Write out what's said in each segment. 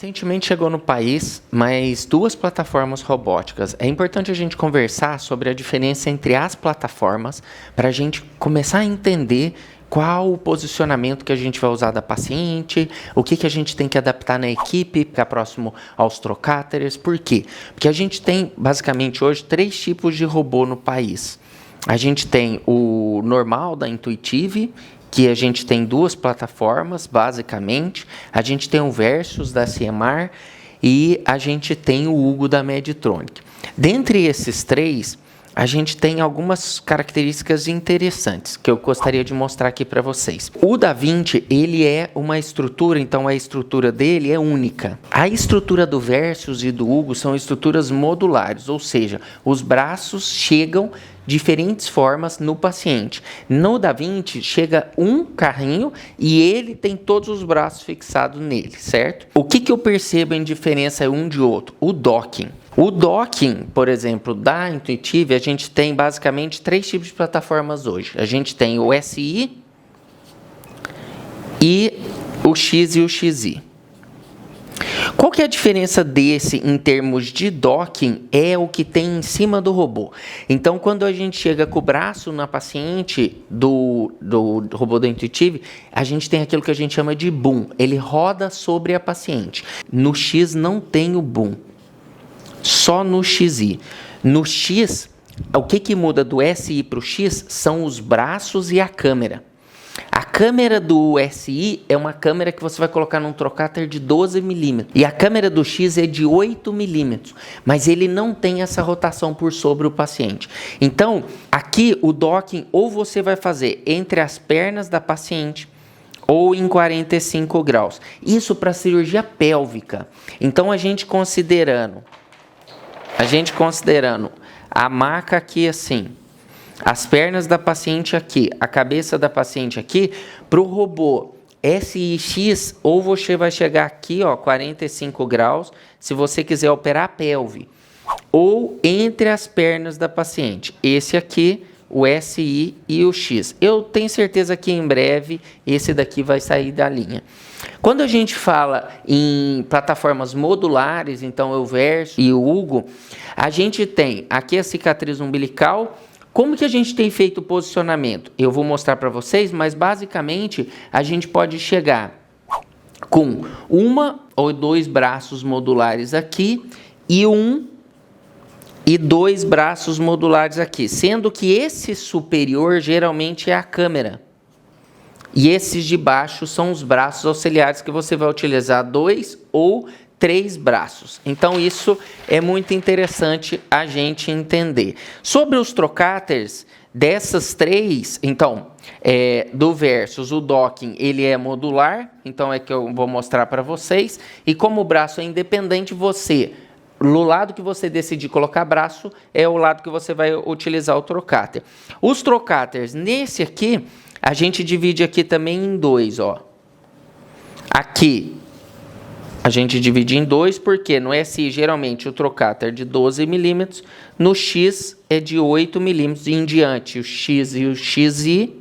Recentemente chegou no país mais duas plataformas robóticas. É importante a gente conversar sobre a diferença entre as plataformas para a gente começar a entender qual o posicionamento que a gente vai usar da paciente, o que a gente tem que adaptar na equipe para próximo aos trocáteres. Por quê? Porque a gente tem basicamente hoje 3 tipos de robô no país. A gente tem o normal da Intuitive, que a gente tem 2 plataformas, basicamente. A gente tem o Versus da CMR e a gente tem o Hugo da Medtronic. Dentre esses 3, a gente tem algumas características interessantes que eu gostaria de mostrar aqui para vocês. O Da Vinci, ele é uma estrutura, então a estrutura dele é única. A estrutura do Versus e do Hugo são estruturas modulares, ou seja, os braços chegam diferentes formas no paciente. No Da Vinci chega um carrinho e ele tem todos os braços fixados nele, certo? O que eu percebo em diferença um de outro? O docking. O docking, por exemplo, da Intuitive, a gente tem basicamente 3 tipos de plataformas hoje. A gente tem o SI e o X e o XI. Qual que é a diferença desse em termos de docking? É o que tem em cima do robô. Então, quando a gente chega com o braço na paciente do robô da Intuitive, a gente tem aquilo que a gente chama de boom. Ele roda sobre a paciente. No X não tem o boom. Só no XI. No X, o que muda do SI para o X são os braços e a câmera. A câmera do SI é uma câmera que você vai colocar num trocáter de 12 milímetros. E a câmera do X é de 8 milímetros. Mas ele não tem essa rotação por sobre o paciente. Então, aqui o docking ou você vai fazer entre as pernas da paciente ou em 45 graus. Isso para cirurgia pélvica. Então, a gente considerando a maca aqui assim, as pernas da paciente aqui, a cabeça da paciente aqui, para o robô SIX, ou você vai chegar aqui, ó, 45 graus, se você quiser operar a pelve, ou entre as pernas da paciente. Esse aqui, o SI e o X. Eu tenho certeza que em breve esse daqui vai sair da linha. Quando a gente fala em plataformas modulares, então o Versus e o Hugo, a gente tem aqui a cicatriz umbilical. Como que a gente tem feito o posicionamento? Eu vou mostrar para vocês, mas basicamente a gente pode chegar com 1 ou 2 braços modulares aqui e 1 e 2 braços modulares aqui, sendo que esse superior geralmente é a câmera. E esses de baixo são os braços auxiliares que você vai utilizar 2 ou 3 braços. Então, isso é muito interessante a gente entender. Sobre os trocáteres, dessas 3, então, do Versus, o docking, ele é modular, então é que eu vou mostrar para vocês. E como o braço é independente, no lado que você decidir colocar braço, é o lado que você vai utilizar o trocáter. Os trocáteres, nesse aqui, a gente divide aqui também em 2, ó. Aqui, a gente divide em 2, porque no SI, geralmente, o trocáter é de 12 milímetros, no X é de 8 milímetros, e em diante, o X e o XI,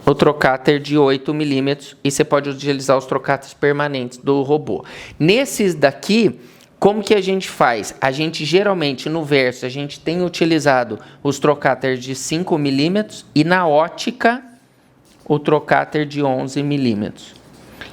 o trocáter de 8 milímetros, e você pode utilizar os trocáteres permanentes do robô. Nesses daqui, como que a gente faz? A gente, geralmente, no Versus, a gente tem utilizado os trocáteres de 5 milímetros, e na ótica, o trocáter de 11 milímetros.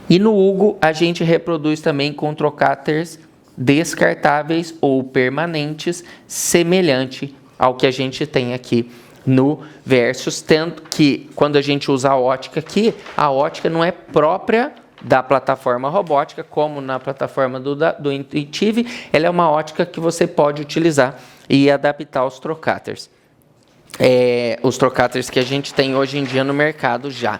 E no Hugo, a gente reproduz também com trocáteres descartáveis ou permanentes, semelhante ao que a gente tem aqui no Versus, tanto que quando a gente usa a ótica aqui, a ótica não é própria da plataforma robótica, como na plataforma do Intuitive, ela é uma ótica que você pode utilizar e adaptar aos trocáteres. Os trocáteres que a gente tem hoje em dia no mercado já.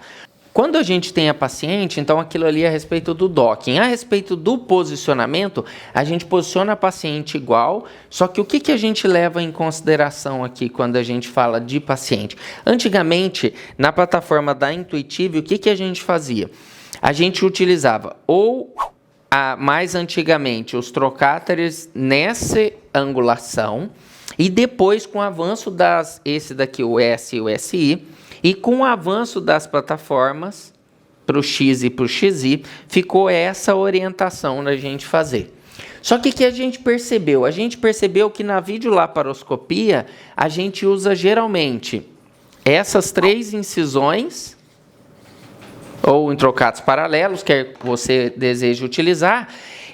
Quando a gente tem a paciente, então aquilo ali é a respeito do docking. A respeito do posicionamento, a gente posiciona a paciente igual, só que o que a gente leva em consideração aqui quando a gente fala de paciente? Antigamente, na plataforma da Intuitive, o que a gente fazia? A gente utilizava mais antigamente, os trocáteres nessa angulação, e depois, com o avanço esse daqui, o S e o SI, e com o avanço das plataformas, para o X e para o XY, ficou essa orientação da gente fazer. Só que o que a gente percebeu? A gente percebeu que na videolaparoscopia, a gente usa geralmente essas 3 incisões, ou em trocados paralelos, que você deseja utilizar.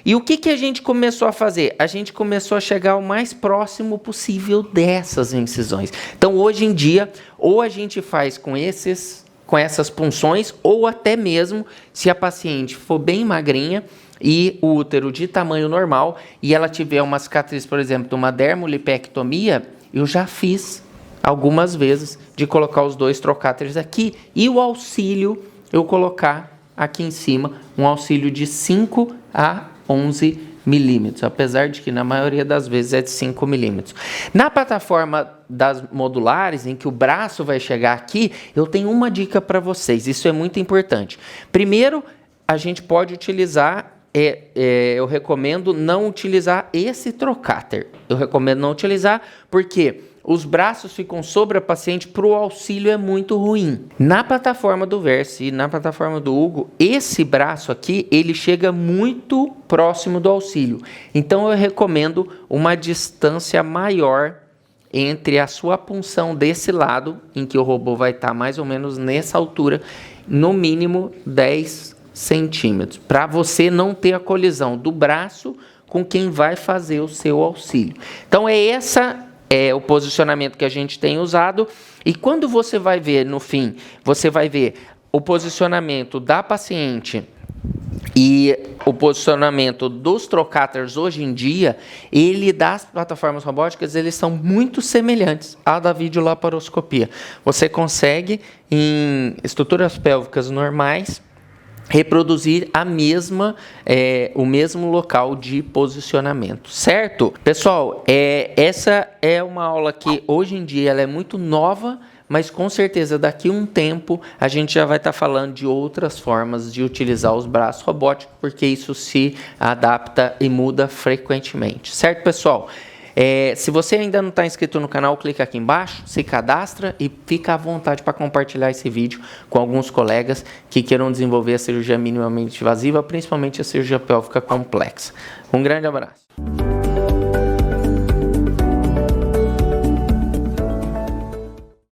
E o que a gente começou a fazer? A gente começou a chegar o mais próximo possível dessas incisões. Então, hoje em dia, ou a gente faz com essas punções, ou até mesmo, se a paciente for bem magrinha e o útero de tamanho normal, e ela tiver uma cicatriz, por exemplo, de uma dermolipectomia, eu já fiz algumas vezes de colocar os 2 trocáteres aqui, e o auxílio eu colocar aqui em cima, um auxílio de 5 a 11 milímetros, apesar de que na maioria das vezes é de 5 milímetros. Na plataforma das modulares, em que o braço vai chegar aqui, eu tenho uma dica para vocês, isso é muito importante. Primeiro, a gente pode utilizar, eu recomendo não utilizar esse trocáter. Eu recomendo não utilizar porque os braços ficam sobre a paciente, para o auxílio é muito ruim. Na plataforma do Verso e na plataforma do Hugo, esse braço aqui, ele chega muito próximo do auxílio. Então eu recomendo uma distância maior entre a sua punção desse lado, em que o robô vai estar mais ou menos nessa altura, no mínimo 10 centímetros, para você não ter a colisão do braço com quem vai fazer o seu auxílio. Então é o posicionamento que a gente tem usado, e quando você vai ver, no fim, você vai ver o posicionamento da paciente e o posicionamento dos trocáteres hoje em dia, das plataformas robóticas, eles são muito semelhantes à da videolaparoscopia. Você consegue, em estruturas pélvicas normais, reproduzir o mesmo local de posicionamento, certo? Pessoal, essa é uma aula que hoje em dia ela é muito nova, mas com certeza daqui a um tempo a gente já vai estar falando de outras formas de utilizar os braços robóticos, porque isso se adapta e muda frequentemente, certo, pessoal? Se você ainda não está inscrito no canal, clica aqui embaixo, se cadastra e fica à vontade para compartilhar esse vídeo com alguns colegas que queiram desenvolver a cirurgia minimamente invasiva, principalmente a cirurgia pélvica complexa. Um grande abraço.